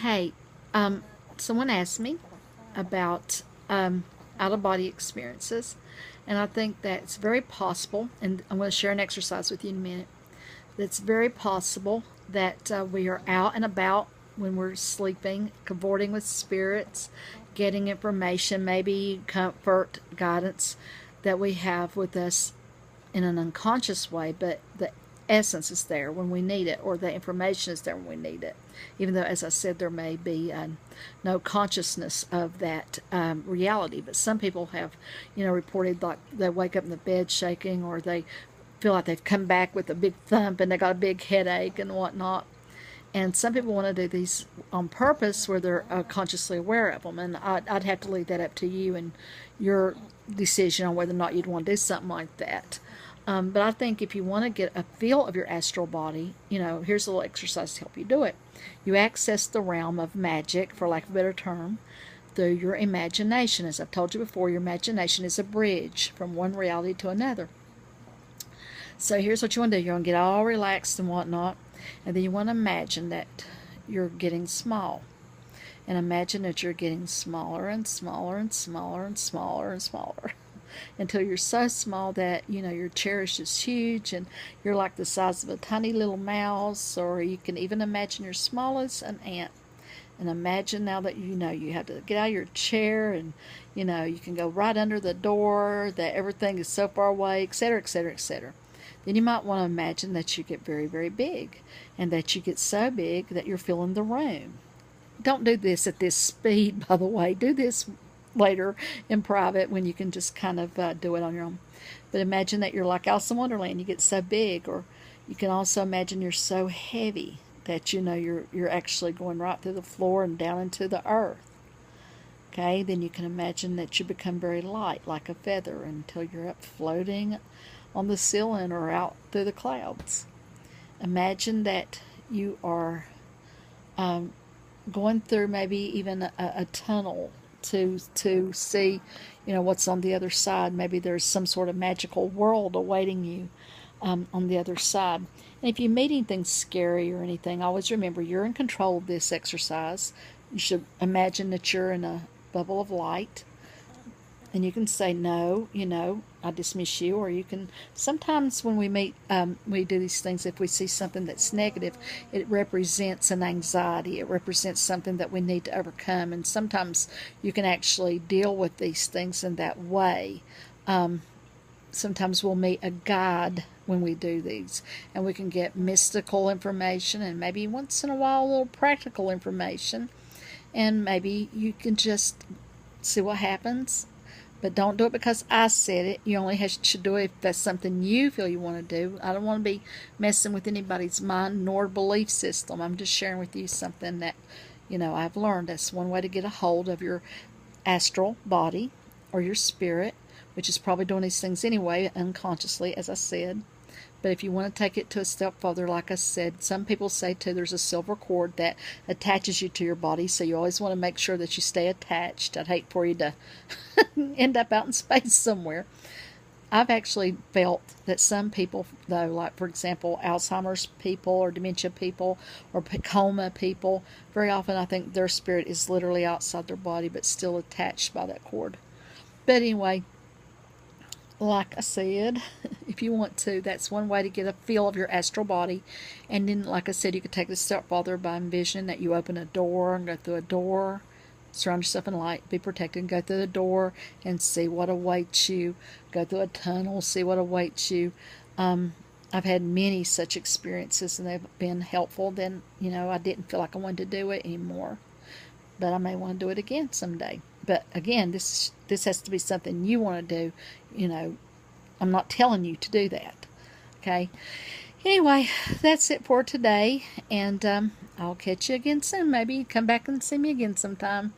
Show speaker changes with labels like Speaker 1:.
Speaker 1: Hey, someone asked me about out-of-body experiences, and I think that's very possible, and I'm going to share an exercise with you in a minute. That's very possible that we are out and about when we're sleeping, cavorting with spirits, getting information, maybe comfort, guidance that we have with us in an unconscious way, but the essence is there when we need it, or the information is there when we need it. Even though, as I said, there may be no consciousness of that reality. But some people have, reported like they wake up in the bed shaking, or they feel like they've come back with a big thump and they got a big headache and whatnot. And some people want to do these on purpose where they're consciously aware of them. And I'd have to leave that up to you and your decision on whether or not you'd want to do something like that. But I think if you want to get a feel of your astral body, here's a little exercise to help you do it. You access the realm of magic, for lack of a better term, through your imagination. As I've told you before, your imagination is a bridge from one reality to another. So here's what you want to do. You want to get all relaxed and whatnot, and then you want to imagine that you're getting small. And imagine that you're getting smaller and smaller and smaller and smaller and smaller until you're so small that, your cherish is huge and you're like the size of a tiny little mouse, or you can even imagine you're small as an ant. And imagine now that you have to get out of your chair, and you can go right under the door, that everything is so far away, etc., etc., etc. Then you might want to imagine that you get very, very big, and that you get so big that you're filling the room. Don't do this at this speed, by the way. Do this later in private when you can just kind of do it on your own. But imagine that you're like Alice in Wonderland. You get so big, or you can also imagine you're so heavy that you're actually going right through the floor and down into the earth. Okay, then you can imagine that you become very light, like a feather, until you're up floating on the ceiling or out through the clouds. Imagine that you are going through maybe even a tunnel to see what's on the other side. Maybe there's some sort of magical world awaiting you on the other side. And if you meet anything scary or anything, always remember you're in control of this exercise. You should imagine that you're in a bubble of light, and you can say, no, I dismiss you. Or you can, sometimes when we meet, we do these things, if we see something that's negative, it represents an anxiety. It represents something that we need to overcome. And sometimes you can actually deal with these things in that way. Sometimes we'll meet a guide when we do these, and we can get mystical information, and maybe once in a while a little practical information. And maybe you can just see what happens. But don't do it because I said it. You only should do it if that's something you feel you want to do. I don't want to be messing with anybody's mind nor belief system. I'm just sharing with you something that, I've learned. That's one way to get a hold of your astral body or your spirit, which is probably doing these things anyway, unconsciously, as I said. But if you want to take it to a step further, like I said, some people say too, there's a silver cord that attaches you to your body, so you always want to make sure that you stay attached. I'd hate for you to end up out in space somewhere. I've actually felt that some people, though, like for example, Alzheimer's people or dementia people or coma people, very often I think their spirit is literally outside their body but still attached by that cord. But anyway, like I said, if you want to, that's one way to get a feel of your astral body. And then, like I said, you could take it a step further by envisioning that you open a door and go through a door, surround yourself in light, be protected, and go through the door and see what awaits you. Go through a tunnel, see what awaits you. I've had many such experiences, and they've been helpful. Then, I didn't feel like I wanted to do it anymore. But I may want to do it again someday. But again, this has to be something you want to do. I'm not telling you to do that. Okay? Anyway, that's it for today. And I'll catch you again soon. Maybe come back and see me again sometime.